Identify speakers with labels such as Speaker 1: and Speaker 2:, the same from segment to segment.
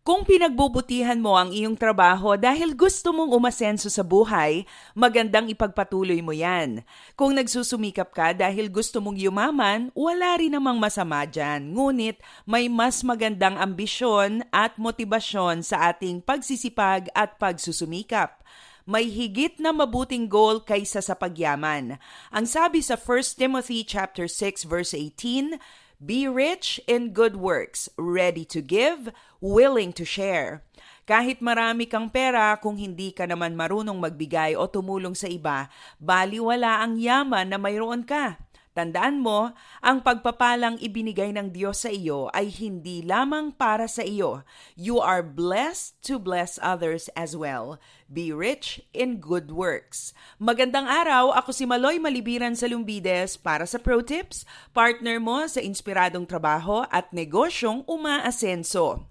Speaker 1: Kung pinagbubutihan mo ang iyong trabaho dahil gusto mong umasenso sa buhay, magandang ipagpatuloy mo yan. Kung nagsusumikap ka dahil gusto mong yumaman, wala rin namang masama dyan. Ngunit may mas magandang ambisyon at motibasyon sa ating pagsisipag at pagsusumikap. May higit na mabuting goal kaysa sa pagyaman. Ang sabi sa 1 Timothy chapter 6 verse 18, "Be rich in good works, ready to give, willing to share." Kahit marami kang pera, kung hindi ka naman marunong magbigay o tumulong sa iba, baliwala ang yaman na mayroon ka. Tandaan mo, ang pagpapalang ibinigay ng Diyos sa iyo ay hindi lamang para sa iyo. You are blessed to bless others as well. Be rich in good works. Magandang araw, ako si Maloy Malibiran sa Lumbides para sa Pro Tips, partner mo sa inspiradong trabaho at negosyong umaasenso.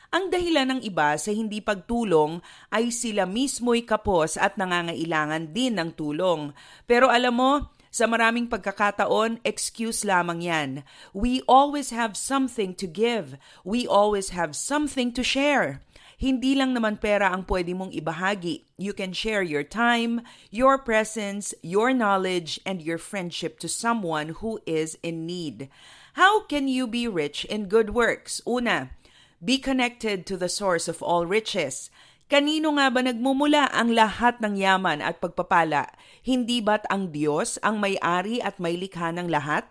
Speaker 1: Ang dahilan ng iba sa hindi pagtulong ay sila mismo'y kapos at nangangailangan din ng tulong. Pero alam mo, sa maraming pagkakataon, excuse lamang yan. We always have something to give. We always have something to share. Hindi lang naman pera ang pwede mong ibahagi. You can share your time, your presence, your knowledge, and your friendship to someone who is in need. How can you be rich in good works? Una, be connected to the source of all riches. Kanino nga ba nagmumula ang lahat ng yaman at pagpapala? Hindi ba't ang Diyos ang may-ari at may likha ng lahat?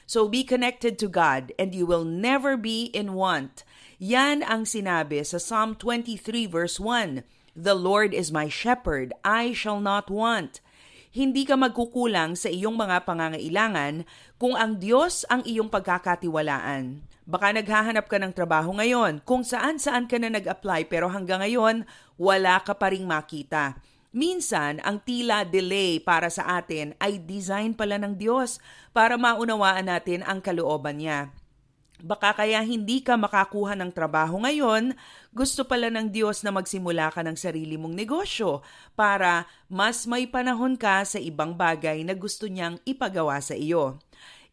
Speaker 1: So be connected to God and you will never be in want. Yan ang sinabi sa Psalm 23 verse 1. "The Lord is my shepherd, I shall not want." Hindi ka magkukulang sa iyong mga pangangailangan kung ang Diyos ang iyong pagkakatiwalaan. Baka naghahanap ka ng trabaho ngayon kung saan-saan ka na nag-apply pero hanggang ngayon wala ka pa ring makita. Minsan, ang tila delay para sa atin ay design pala ng Diyos para maunawaan natin ang kalooban niya. Baka kaya hindi ka makakuha ng trabaho ngayon, gusto pala ng Diyos na magsimula ka ng sarili mong negosyo para mas may panahon ka sa ibang bagay na gusto niyang ipagawa sa iyo.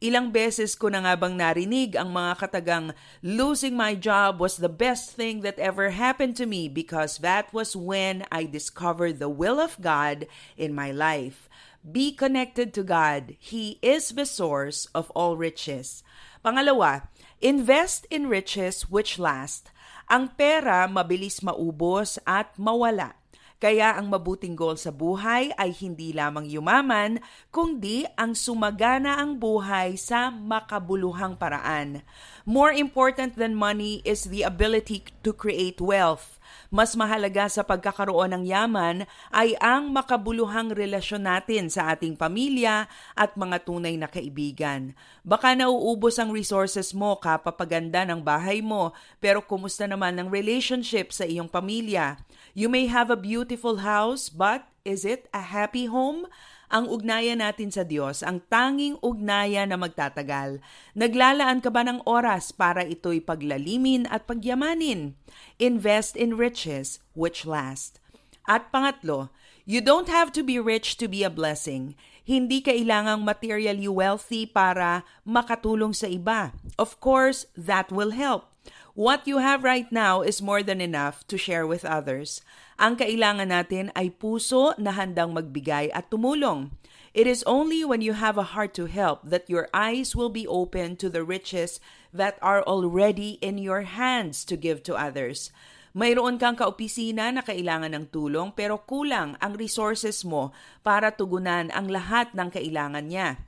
Speaker 1: Ilang beses ko na nga bang narinig ang mga katagang, "Losing my job was the best thing that ever happened to me because that was when I discovered the will of God in my life." Be connected to God. He is the source of all riches. Pangalawa, invest in riches which last. Ang pera mabilis maubos at mawala. Kaya ang mabuting goal sa buhay ay hindi lamang yumaman, kundi ang sumagana ang buhay sa makabuluhang paraan. More important than money is the ability to create wealth. Mas mahalaga sa pagkakaroon ng yaman ay ang makabuluhang relasyon natin sa ating pamilya at mga tunay na kaibigan. Baka nauubos ang resources mo kapapaganda ng bahay mo, pero kumusta naman ang relationship sa iyong pamilya? You may have a beautiful house, but is it a happy home? Ang ugnayan natin sa Diyos, ang tanging ugnayan na magtatagal. Naglalaan ka ba ng oras para ito'y paglalimin at pagyamanin? Invest in riches which last. At pangatlo, you don't have to be rich to be a blessing. Hindi kailangang materially wealthy para makatulong sa iba. Of course, that will help. What you have right now is more than enough to share with others. Ang kailangan natin ay puso na handang magbigay at tumulong. It is only when you have a heart to help that your eyes will be open to the riches that are already in your hands to give to others. Mayroon kang kaopisina na kailangan ng tulong pero kulang ang resources mo para tugunan ang lahat ng kailangan niya.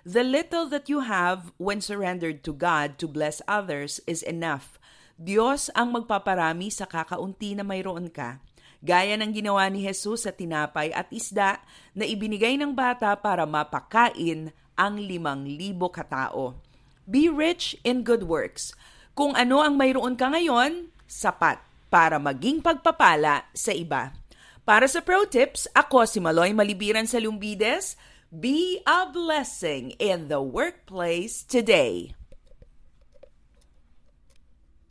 Speaker 1: The little that you have when surrendered to God to bless others is enough. Diyos ang magpaparami sa kakaunti na mayroon ka. Gaya ng ginawa ni Jesus sa tinapay at isda na ibinigay ng bata para mapakain ang 5,000 katao. Be rich in good works. Kung ano ang mayroon ka ngayon, sapat para maging pagpapala sa iba. Para sa Pro Tips, ako si Maloy Malibiran sa Lumbides. Be a blessing in the workplace today.